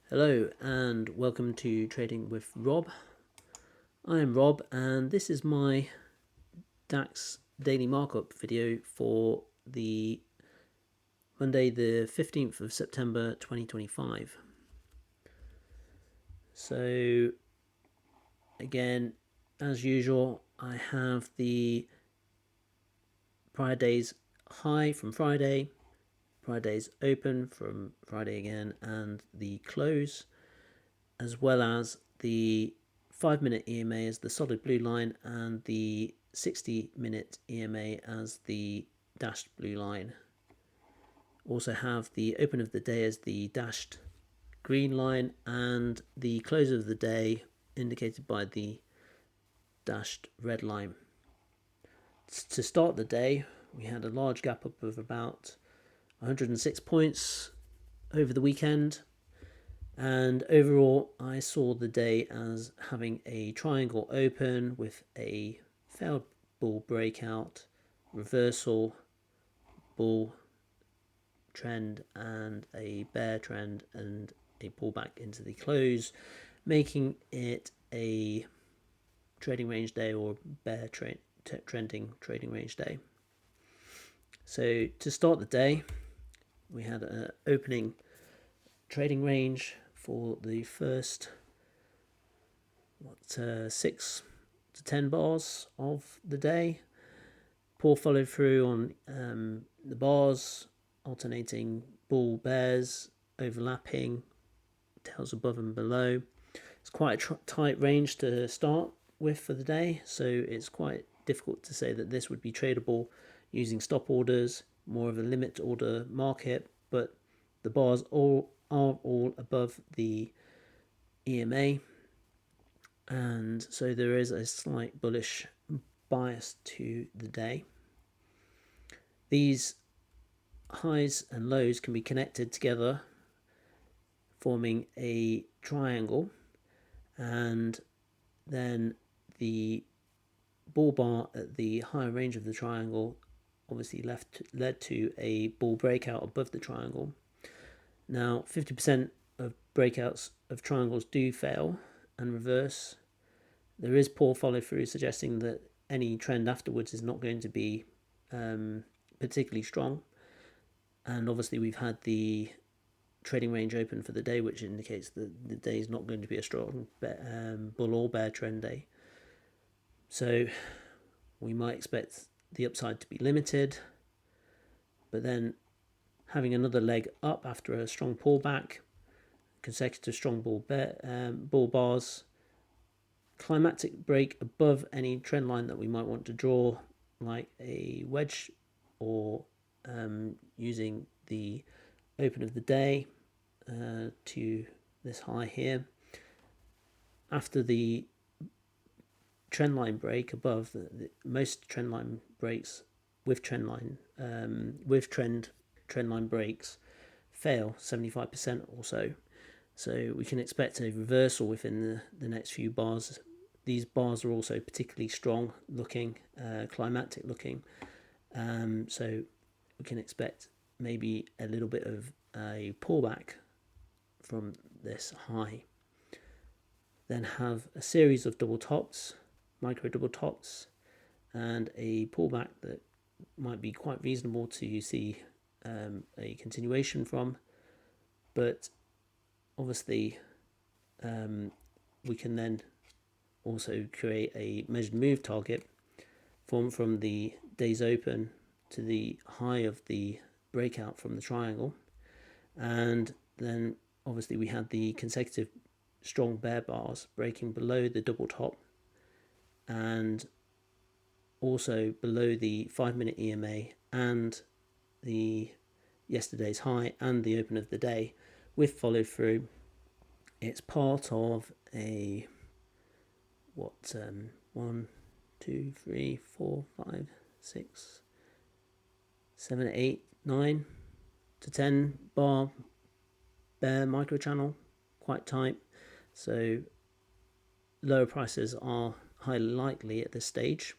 Hello and welcome to Trading with Rob. I am Rob and this is my DAX daily markup video for the Monday the 15th of September 2025. So again, as usual, I have the prior day's high from Friday, prior day's open from Friday again, and the close, as well as the 5-minute EMA as the solid blue line and the 60-minute EMA as the dashed blue line. Also have the open of the day as the dashed green line and the close of the day indicated by the dashed red line. To start the day, we had a large gap up of about 106 points over the weekend. And overall, I saw the day as having a triangle open with a failed bull breakout, reversal, bull trend, and a bear trend, and a pullback into the close, making it a trading range day or bear trending trading range day. So to start the day, we had an opening trading range for the first 6 to 10 bars of the day. Poor follow through on the bars, alternating bull bears, overlapping, tails above and below. It's quite a tight range to start with for the day, so it's quite difficult to say that this would be tradable using stop orders, more of a limit order market, but the bars are all above the EMA, and so there is a slight bullish bias to the day. These highs and lows can be connected together, forming a triangle, and then the bull bar at the higher range of the triangle obviously led to a bull breakout above the triangle. Now 50% of breakouts of triangles do fail and reverse. There is poor follow through, suggesting that any trend afterwards is not going to be particularly strong. And obviously we've had the trading range open for the day, which indicates that the day is not going to be a strong bull or bear trend day. So we might expect the upside to be limited, but then having another leg up after a strong pullback, consecutive strong bull bars, climatic break above any trend line that we might want to draw, like a wedge, or using the open of the day to this high here. After the trend line break above, most trend line breaks with trend line breaks fail 75% or so. So we can expect a reversal within the next few bars. These bars are also particularly strong looking, climatic looking. So we can expect maybe a little bit of a pullback from this high. Then have a series of double tops, micro double tops, and a pullback that might be quite reasonable to see a continuation from. But obviously we can then also create a measured move target formed from the day's open to the high of the breakout from the triangle. And then obviously we had the consecutive strong bear bars breaking below the double top and also below the 5-minute EMA and the yesterday's high and the open of the day with follow through. It's part of a 1, 2, 3, 4, 5, 6, 7, 8, 9 to 10 bar bear micro channel, quite tight. So lower prices are highly likely at this stage,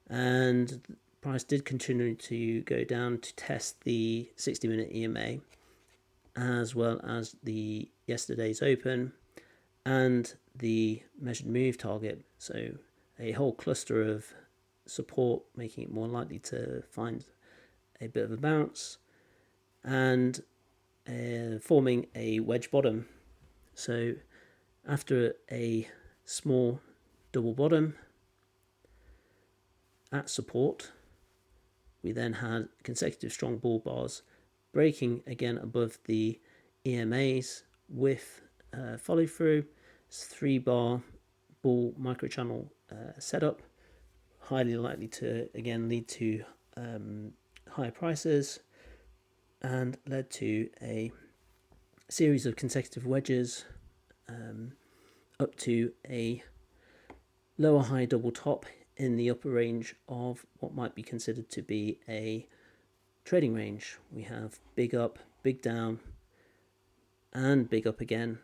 and the price did continue to go down to test the 60-minute EMA, as well as the yesterday's open and the measured move target. So a whole cluster of support, making it more likely to find a bit of a bounce, and forming a wedge bottom. So after a small double bottom at support, we then had consecutive strong bull bars breaking again above the EMAs with follow through. It's 3-bar bull microchannel setup, highly likely to again lead to higher prices, and led to a series of consecutive wedges up to a lower high double top in the upper range of what might be considered to be a trading range. We have big up, big down, and big up again.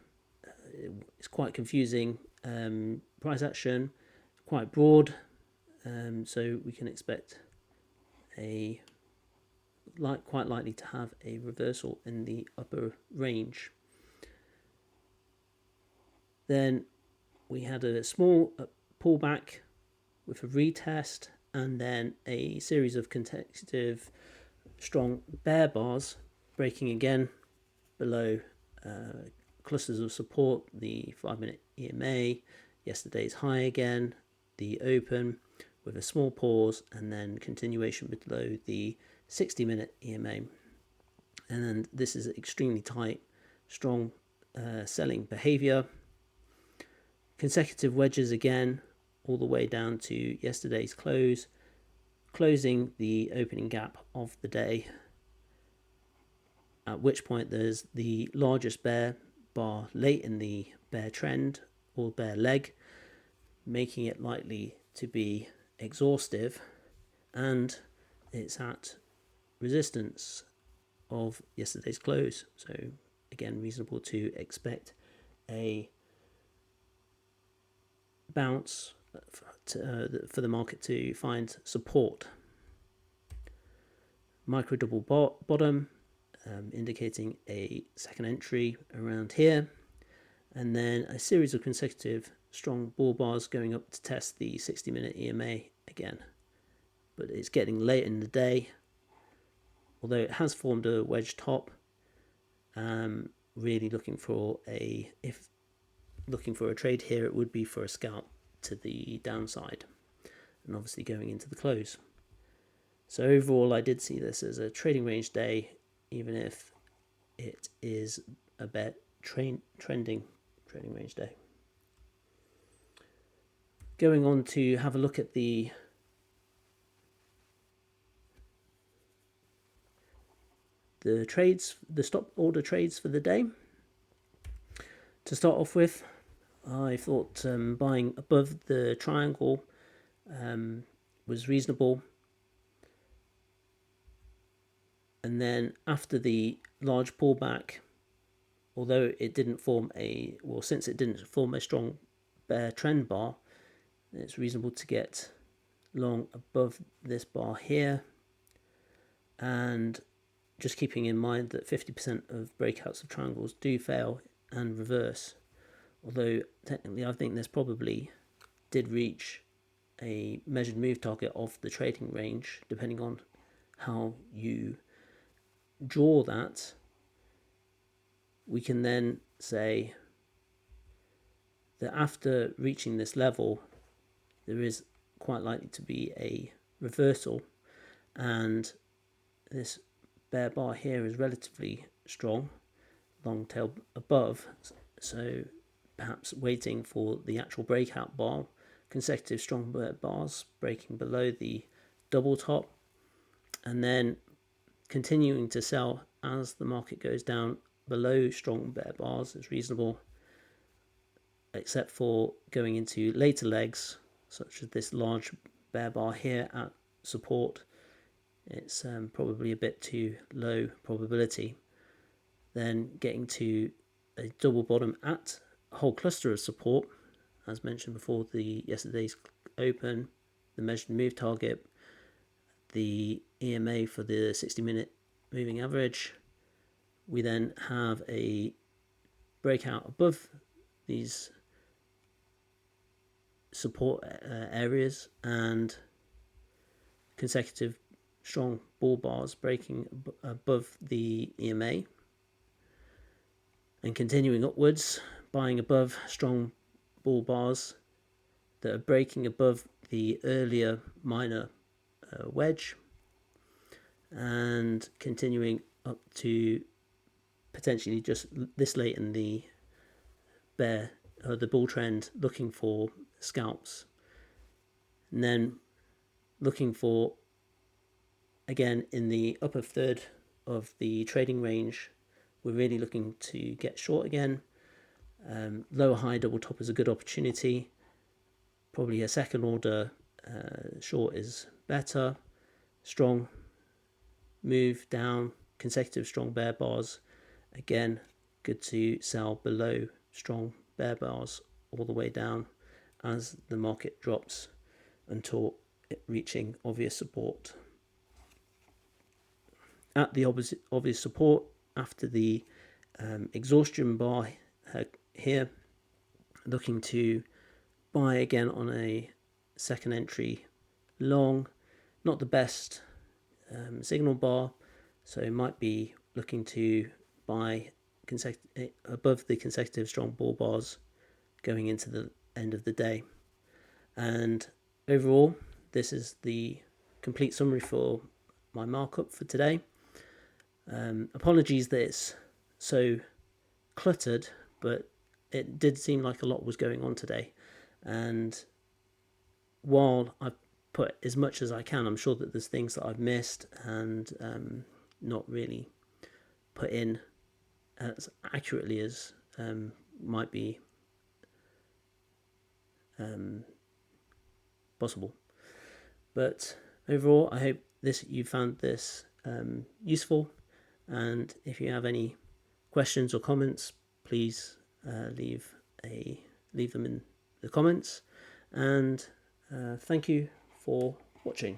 It's quite confusing price action, quite broad, so we can expect quite likely to have a reversal in the upper range. Then we had a small pullback with a retest, and then a series of consecutive strong bear bars breaking again below clusters of support, the 5-minute EMA, yesterday's high again, the open with a small pause, and then continuation below the 60-minute EMA. And then this is extremely tight, strong selling behavior. Consecutive wedges again, all the way down to yesterday's close, closing the opening gap of the day, at which point there's the largest bear bar late in the bear trend or bear leg, making it likely to be exhaustive, and it's at resistance of yesterday's close. So again, reasonable to expect a bounce for the market to find support. Micro double bottom, indicating a second entry around here, and then a series of consecutive strong bull bars going up to test the 60-minute EMA again. But it's getting late in the day, although it has formed a wedge top. Really looking for a trade here, it would be for a scalp to the downside, and obviously going into the close. So overall, I did see this as a trading range day, even if it is a bit trending trading range day. Going on to have a look at the trades, the stop order trades for the day. To start off with, I thought buying above the triangle was reasonable, and then after the large pullback, although it didn't form since it didn't form a strong bear trend bar, it's reasonable to get long above this bar here, and just keeping in mind that 50% of breakouts of triangles do fail and reverse, although technically I think this probably did reach a measured move target of the trading range, depending on how you draw that. We can then say that after reaching this level, there is quite likely to be a reversal, and this bear bar here is relatively strong, long tail above, so perhaps waiting for the actual breakout bar, consecutive strong bear bars breaking below the double top, and then continuing to sell as the market goes down below strong bear bars is reasonable, except for going into later legs, such as this large bear bar here at support. It's probably a bit too low probability. Then getting to a double bottom at a whole cluster of support, as mentioned before, the yesterday's open, the measured move target, the EMA for the 60-minute moving average, we then have a breakout above these support areas and consecutive strong bull bars breaking above the EMA and continuing upwards, buying above strong bull bars that are breaking above the earlier minor wedge and continuing up to potentially just this late in the the bull trend, looking for scalps, and then looking for, again, in the upper third of the trading range, we're really looking to get short again. Lower high double top is a good opportunity. Probably a second order short is better. Strong move down, consecutive strong bear bars, again good to sell below strong bear bars all the way down as the market drops until it reaching obvious support. At the obvious support, after the exhaustion bar here, looking to buy again on a second entry long. Not the best signal bar, so it might be looking to buy above the consecutive strong bull bars going into the end of the day. And overall, this is the complete summary for my markup for today. Apologies that it's so cluttered, but it did seem like a lot was going on today, and while I've put as much as I can, I'm sure that there's things that I've missed and not really put in as accurately as might be possible. But overall, I hope you found this useful, and if you have any questions or comments, please leave them in the comments, and thank you for watching.